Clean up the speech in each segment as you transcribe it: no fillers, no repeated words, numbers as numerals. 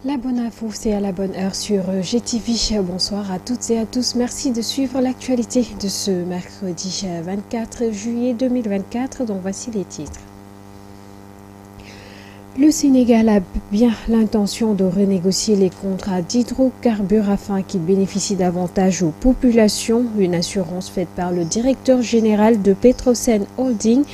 La bonne info, c'est à la bonne heure sur GTV. Bonsoir à toutes et à tous. Merci de suivre l'actualité de ce mercredi 24 juillet 2024. Donc voici les titres. Le Sénégal a bien l'intention de renégocier les contrats d'hydrocarbures afin qu'ils bénéficient davantage aux populations. Une assurance faite par le directeur général de Petrosen Holding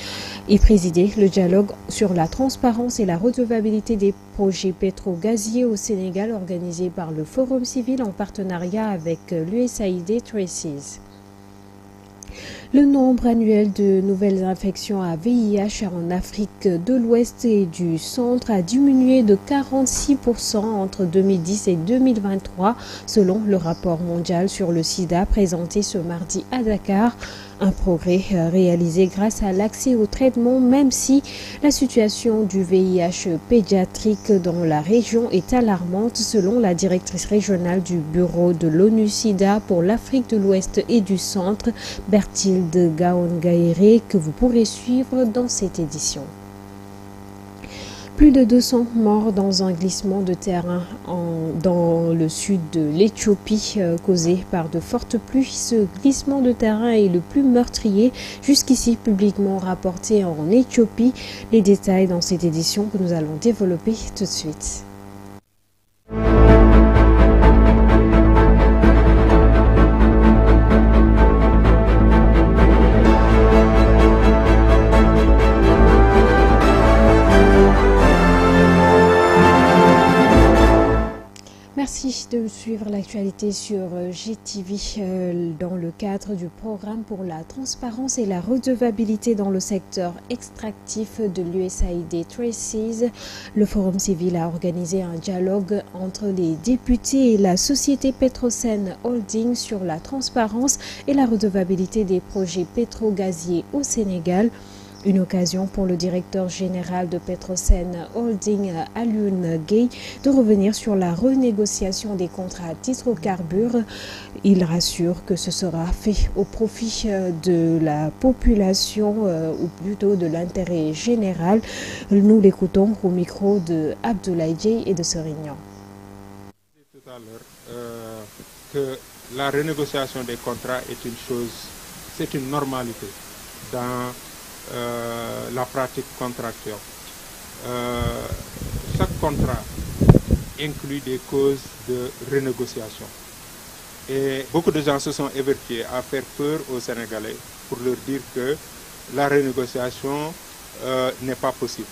et présider le dialogue sur la transparence et la redevabilité des projets pétro-gaziers au Sénégal organisé par le Forum civil en partenariat avec l'USAID Traces. Le nombre annuel de nouvelles infections à VIH en Afrique de l'Ouest et du Centre a diminué de 46% entre 2010 et 2023, selon le rapport mondial sur le sida présenté ce mardi à Dakar. Un progrès réalisé grâce à l'accès au traitement, même si la situation du VIH pédiatrique dans la région est alarmante, selon la directrice régionale du bureau de l'ONU-SIDA pour l'Afrique de l'Ouest et du Centre, Berthilde Gaongaire, que vous pourrez suivre dans cette édition. Plus de 200 morts dans un glissement de terrain dans le sud de l'Éthiopie causé par de fortes pluies. Ce glissement de terrain est le plus meurtrier jusqu'ici publiquement rapporté en Éthiopie. Les détails dans cette édition que nous allons développer tout de suite. Merci de suivre l'actualité sur GTV dans le cadre du programme pour la transparence et la redevabilité dans le secteur extractif de l'USAID Traces. Le Forum civil a organisé un dialogue entre les députés et la société Petrosen Holding sur la transparence et la redevabilité des projets pétro-gaziers au Sénégal. Une occasion pour le directeur général de Petrosen Holding, Alioune Gueye, de revenir sur la renégociation des contrats d'hydrocarbures. Il rassure que ce sera fait au profit de la population ou plutôt de l'intérêt général. Nous l'écoutons au micro de Abdoulaye Dieye et de Serignan. Tout à l'heure, que la renégociation des contrats est une chose, c'est une normalité dans la pratique contractuelle. Chaque contrat inclut des causes de renégociation. Et beaucoup de gens se sont évertués à faire peur aux Sénégalais pour leur dire que la renégociation n'est pas possible.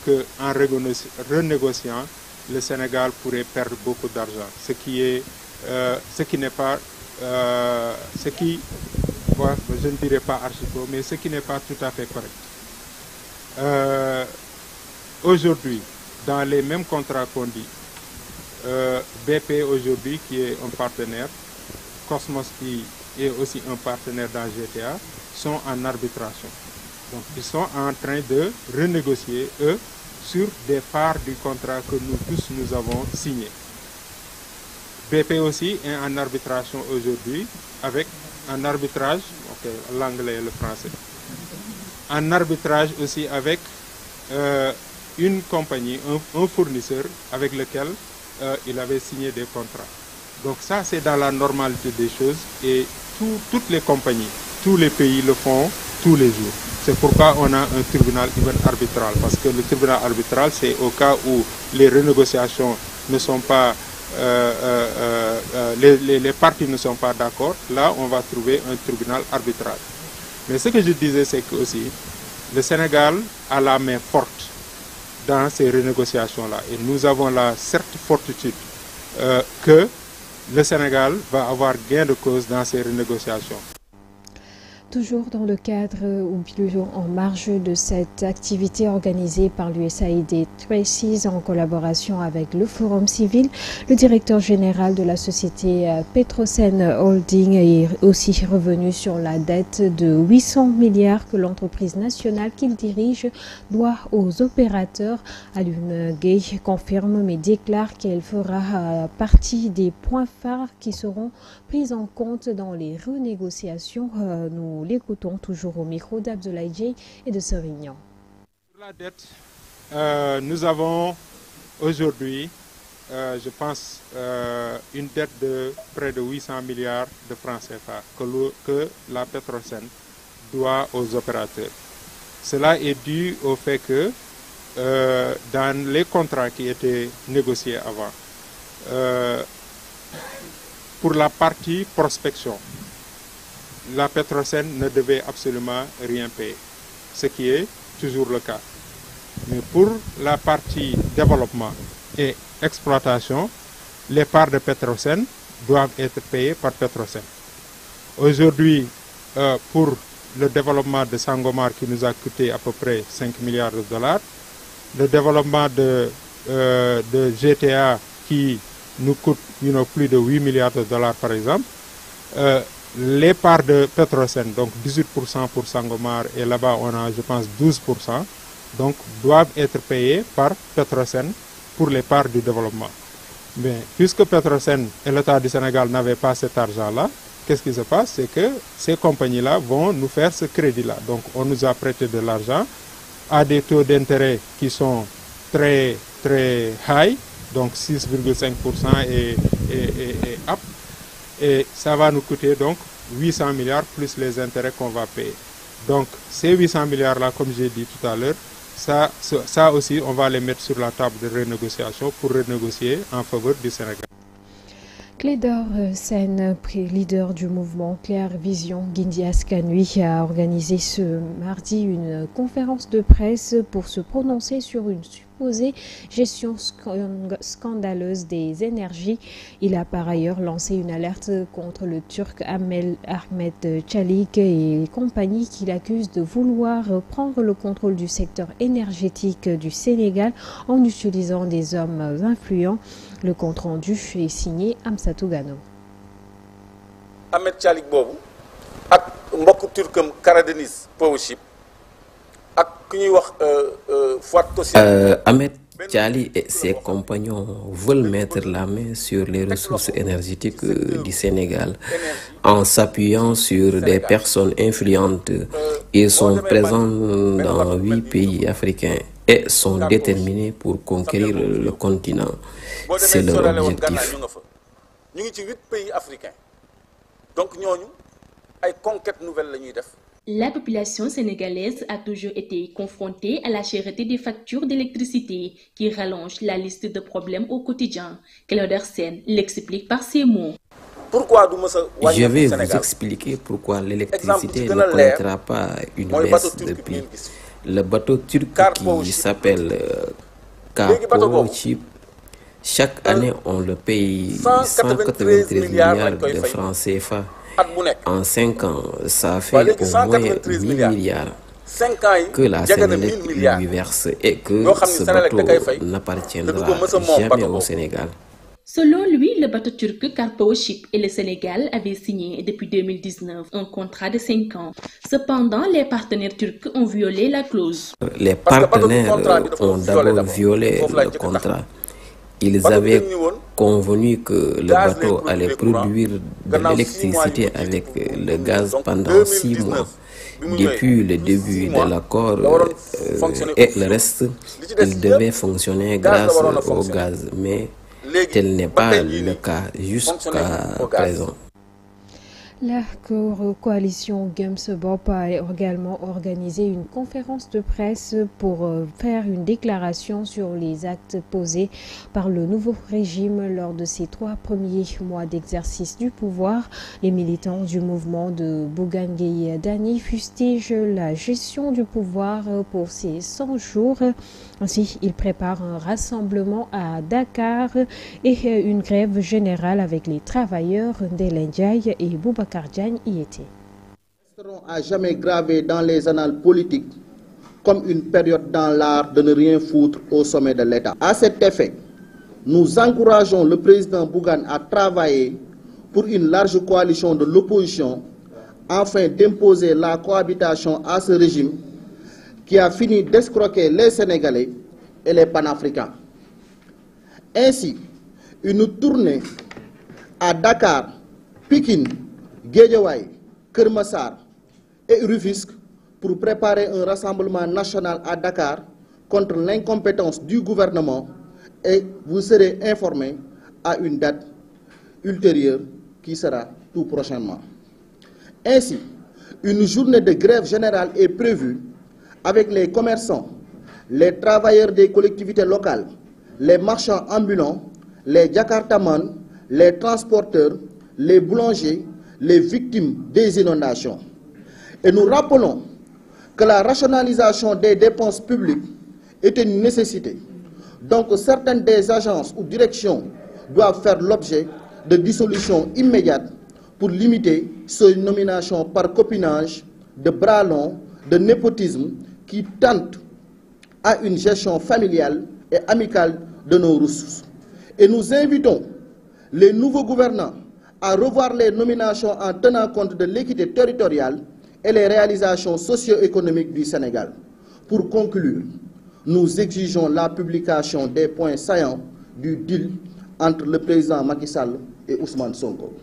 Qu'en renégociant, le Sénégal pourrait perdre beaucoup d'argent. Ce qui n'est pas... je ne dirais pas archi-faux, mais ce qui n'est pas tout à fait correct. Aujourd'hui, dans les mêmes contrats qu'on dit, BP aujourd'hui, qui est un partenaire, Cosmos qui est aussi un partenaire dans GTA, sont en arbitration. Donc ils sont en train de renégocier, eux, sur des parts du contrat que nous tous nous avons signé. BP aussi est en arbitration aujourd'hui avec un arbitrage, l'anglais et le français, en arbitrage aussi avec une compagnie, un fournisseur avec lequel il avait signé des contrats. Donc ça, c'est dans la normalité des choses et toutes les compagnies, tous les pays le font tous les jours. C'est pourquoi on a un tribunal arbitral, parce que le tribunal arbitral, c'est au cas où les renégociations ne sont pas les parties ne sont pas d'accord, là on va trouver un tribunal arbitral. Mais ce que je disais, c'est que aussi le Sénégal a la main forte dans ces renégociations-là. Et nous avons la certes fortitude que le Sénégal va avoir gain de cause dans ces renégociations. Toujours dans le cadre ou plutôt en marge de cette activité organisée par l'USAID Traces en collaboration avec le Forum civil, le directeur général de la société Petrosen Holding est aussi revenu sur la dette de 800 milliards que l'entreprise nationale qu'il dirige doit aux opérateurs. Alioune Gueye confirme mais déclare qu'elle fera partie des points phares qui seront pris en compte dans les renégociations. Nous l'écoutons toujours au micro d'Abdoulaye Dieye et de Serignan. Sur la dette, nous avons aujourd'hui je pense, une dette de près de 800 milliards de francs CFA que la Petrosen doit aux opérateurs. Cela est dû au fait que dans les contrats qui étaient négociés avant, pour la partie prospection, la Petrosen ne devait absolument rien payer, ce qui est toujours le cas. Mais pour la partie développement et exploitation, les parts de Petrosen doivent être payées par Petrosen. Aujourd'hui, pour le développement de Sangomar qui nous a coûté à peu près 5 milliards de dollars, le développement de GTA qui nous coûte plus de 8 milliards de dollars par exemple, les parts de Petrosen, donc 18% pour Sangomar et là-bas on a je pense 12%, donc doivent être payés par Petrosen pour les parts du développement. Mais puisque Petrosen et l'État du Sénégal n'avaient pas cet argent-là, qu'est-ce qui se passe? C'est que ces compagnies-là vont nous faire ce crédit-là. Donc on nous a prêté de l'argent à des taux d'intérêt qui sont très très high, donc 6,5% et up. Et ça va nous coûter donc 800 milliards plus les intérêts qu'on va payer. Donc ces 800 milliards-là, comme j'ai dit tout à l'heure, ça aussi, on va les mettre sur la table de renégociation pour renégocier en faveur du Sénégal. Clédor Sène, leader du mouvement Claire Vision Guindi Askan Wi, a organisé ce mardi une conférence de presse pour se prononcer sur une supposée gestion scandaleuse des énergies. Il a par ailleurs lancé une alerte contre le Turc Ahmed Çelik et compagnie qu'il accuse de vouloir prendre le contrôle du secteur énergétique du Sénégal en utilisant des hommes influents. Le compte rendu est signé Amsatou Gano. Ahmed Çelik bobu ak mbokk turkam Karadeniz Powership ak ku ñuy wax Fuat Tosya. Ahmed Çelik et ses compagnons veulent mettre la main sur les ressources énergétiques du Sénégal en s'appuyant sur des personnes influentes. Ils sont présents dans 8 pays africains et sont déterminés pour conquérir le continent. C'est leur objectif. Nous sommes 8 pays africains. Donc nous avons une conquête nouvelle. La population sénégalaise a toujours été confrontée à la cherté des factures d'électricité qui rallongent la liste de problèmes au quotidien. Clédor Sène l'explique par ces mots. Je vais vous expliquer pourquoi l'électricité ne connaîtra pas une baisse de prix. Le bateau turc qui s'appelle Karpowership, chaque année on le paye 193 milliards de francs CFA. En 5 ans, ça fait au moins 1000 milliards que la Sénélec lui verse et que ce bateau n'appartiendra jamais au Sénégal. Selon lui, le bateau turc Karpowership et le Sénégal avaient signé depuis 2019 un contrat de 5 ans. Cependant, les partenaires turcs ont violé la clause. Les partenaires ont d'abord violé le contrat. Ils avaient convenu que le bateau allait produire de l'électricité avec le gaz pendant 6 mois. Depuis le début de l'accord et le reste, il devait fonctionner grâce au gaz. Mais tel n'est pas le cas jusqu'à présent. La coalition Gemsebop a également organisé une conférence de presse pour faire une déclaration sur les actes posés par le nouveau régime lors de ses 3 premiers mois d'exercice du pouvoir. Les militants du mouvement de Bougane Gueye Dany fustigent la gestion du pouvoir pour ces 100 jours. Ainsi, ils préparent un rassemblement à Dakar et une grève générale avec les travailleurs d'Hélène Ndiaye et Boubacar Diagne y étaient. Resteront à jamais gravés dans les annales politiques comme une période dans l'art de ne rien foutre au sommet de l'État. À cet effet, nous encourageons le président Bougane à travailler pour une large coalition de l'opposition afin d'imposer la cohabitation à ce régime qui a fini d'escroquer les Sénégalais et les panafricains. Ainsi, une tournée à Dakar, Pikine, Guédiawaye, Keur Massar et Rufisque pour préparer un rassemblement national à Dakar contre l'incompétence du gouvernement et vous serez informés à une date ultérieure qui sera tout prochainement. Ainsi, une journée de grève générale est prévue avec les commerçants, les travailleurs des collectivités locales, les marchands ambulants, les jakartamans, les transporteurs, les boulangers, les victimes des inondations. Et nous rappelons que la rationalisation des dépenses publiques est une nécessité. Donc certaines des agences ou directions doivent faire l'objet de dissolution immédiate pour limiter ces nominations par copinage, de bras longs, de népotisme qui tentent à une gestion familiale et amicale de nos ressources. Et nous invitons les nouveaux gouvernants à revoir les nominations en tenant compte de l'équité territoriale et les réalisations socio-économiques du Sénégal. Pour conclure, nous exigeons la publication des points saillants du deal entre le président Macky Sall et Ousmane Sonko.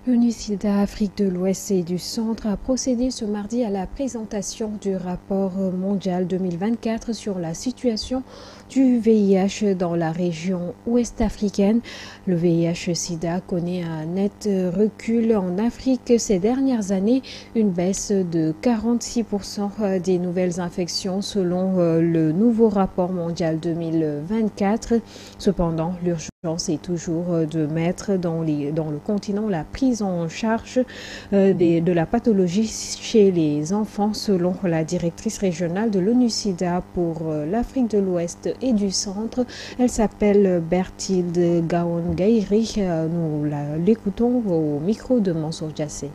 L'UNICIDA Afrique de l'Ouest et du Centre a procédé ce mardi à la présentation du rapport mondial 2024 sur la situation du VIH dans la région ouest-africaine. Le VIH-Sida connaît un net recul en Afrique ces dernières années, une baisse de 46% des nouvelles infections selon le nouveau rapport mondial 2024. Cependant, l'urgence est toujours de mettre dans le continent la prise en charge de la pathologie chez les enfants, selon la directrice régionale de l'ONU-SIDA pour l'Afrique de l'Ouest et du Centre. Elle s'appelle Berthilde Gaon-Gaïri. Nous l'écoutons au micro de Mansour Djassé.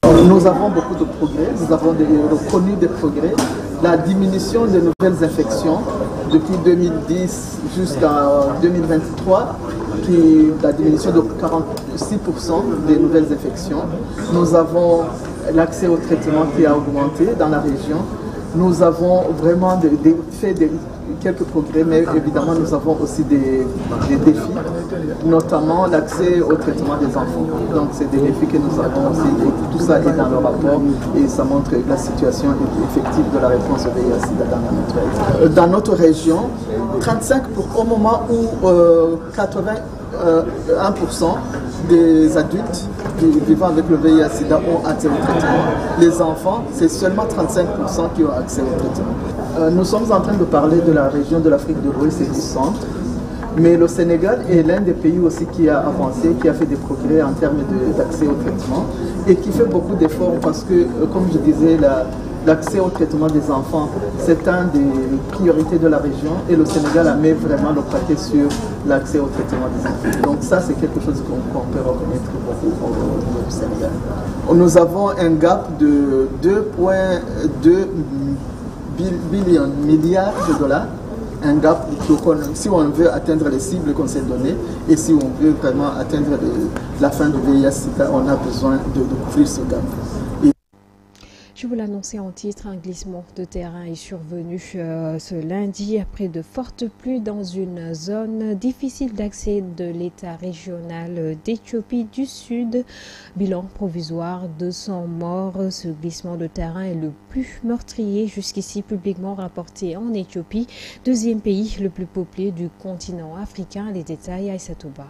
Nous avons beaucoup de progrès, nous avons reconnu des progrès. La diminution des nouvelles infections depuis 2010 jusqu'à 2023, la diminution de 46% des nouvelles infections. Nous avons l'accès au traitement qui a augmenté dans la région. Nous avons vraiment fait quelques progrès, mais évidemment nous avons aussi des défis, notamment l'accès au traitement des enfants. Donc c'est des défis que nous avons aussi, et tout ça est dans le rapport et ça montre la situation effective de la réponse au VIH dans notre région. 35 au moment où 81% des adultes vivant avec le VIH-Sida ont accès au traitement. Les enfants, c'est seulement 35% qui ont accès au traitement. Nous sommes en train de parler de la région de l'Afrique de l'Ouest et du Centre, mais le Sénégal est l'un des pays aussi qui a avancé, qui a fait des progrès en termes d'accès au traitement et qui fait beaucoup d'efforts parce que, comme je disais, l'accès au traitement des enfants, c'est une des priorités de la région et le Sénégal a mis vraiment le paquet sur l'accès au traitement des enfants. Donc ça, c'est quelque chose qu'on peut reconnaître beaucoup au Sénégal. Nous avons un gap de 2,2 milliards de dollars, un gap, si on veut atteindre les cibles qu'on s'est données et si on veut vraiment atteindre la fin du VIH-Sida, on a besoin de couvrir ce gap. Je vous l'annonçais en titre, un glissement de terrain est survenu ce lundi après de fortes pluies dans une zone difficile d'accès de l'État régional d'Éthiopie du Sud. Bilan provisoire, 200 morts. Ce glissement de terrain est le plus meurtrier jusqu'ici publiquement rapporté en Éthiopie, deuxième pays le plus peuplé du continent africain. Les détails à Aïssatouba.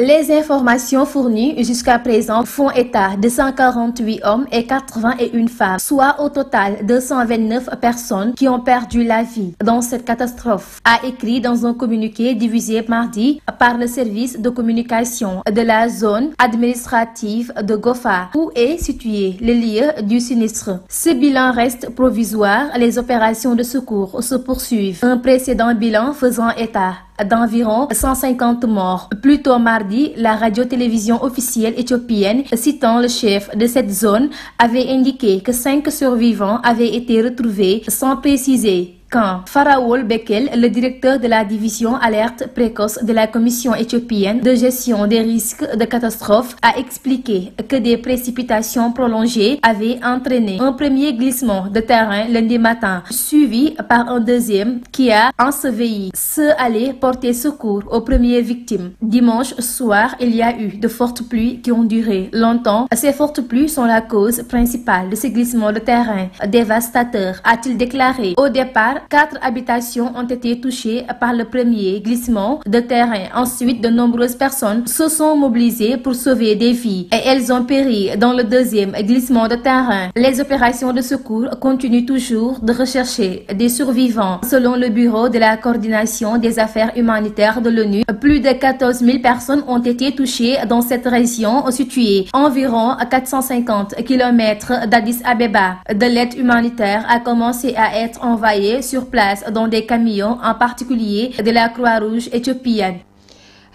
Les informations fournies jusqu'à présent font état de 148 hommes et 81 femmes, soit au total 229 personnes qui ont perdu la vie dans cette catastrophe, a écrit dans un communiqué diffusé mardi par le service de communication de la zone administrative de Gofa, où est situé le lieu du sinistre. Ce bilan reste provisoire, les opérations de secours se poursuivent. Un précédent bilan faisant état d'environ 150 morts. Plus tôt mardi, la radio-télévision officielle éthiopienne, citant le chef de cette zone, avait indiqué que 5 survivants avaient été retrouvés sans préciser quand. Faraoul Bekel, le directeur de la division alerte précoce de la Commission éthiopienne de gestion des risques de catastrophe, a expliqué que des précipitations prolongées avaient entraîné un premier glissement de terrain lundi matin, suivi par un deuxième qui a enseveli ceux allés porter secours aux premières victimes. Dimanche soir, il y a eu de fortes pluies qui ont duré longtemps. Ces fortes pluies sont la cause principale de ce glissement de terrain dévastateur, a-t-il déclaré. Au départ, Gaza, 4 habitations ont été touchées par le premier glissement de terrain. Ensuite, de nombreuses personnes se sont mobilisées pour sauver des vies et elles ont péri dans le deuxième glissement de terrain. Les opérations de secours continuent toujours de rechercher des survivants. Selon le Bureau de la coordination des affaires humanitaires de l'ONU, plus de 14 000 personnes ont été touchées dans cette région située environ à 450 km d'Addis Abeba. De l'aide humanitaire a commencé à être envoyée sur place dans des camions, en particulier de la Croix-Rouge éthiopienne.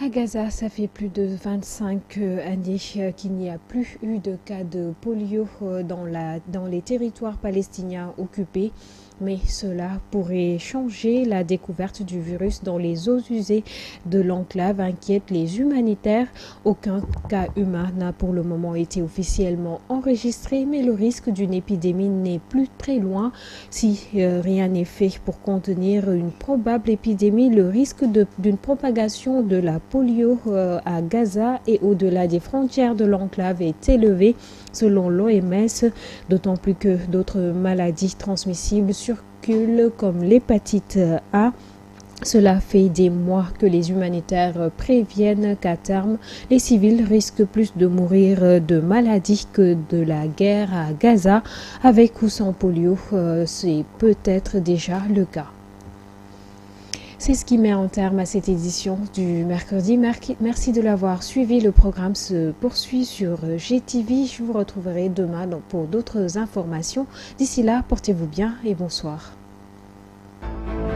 À Gaza, ça fait plus de 25 années qu'il n'y a plus eu de cas de polio dans les territoires palestiniens occupés. Mais cela pourrait changer. La découverte du virus dans les eaux usées de l'enclave inquiète les humanitaires. Aucun cas humain n'a pour le moment été officiellement enregistré, mais le risque d'une épidémie n'est plus très loin. Si rien n'est fait pour contenir une probable épidémie, le risque d'une propagation de la polio à Gaza et au-delà des frontières de l'enclave est élevé, selon l'OMS, d'autant plus que d'autres maladies transmissibles circulent comme l'hépatite A. Cela fait des mois que les humanitaires préviennent qu'à terme, les civils risquent plus de mourir de maladies que de la guerre à Gaza. Avec ou sans polio, c'est peut-être déjà le cas. C'est ce qui met en terme à cette édition du mercredi. Merci de l'avoir suivi. Le programme se poursuit sur GTV. Je vous retrouverai demain pour d'autres informations. D'ici là, portez-vous bien et bonsoir.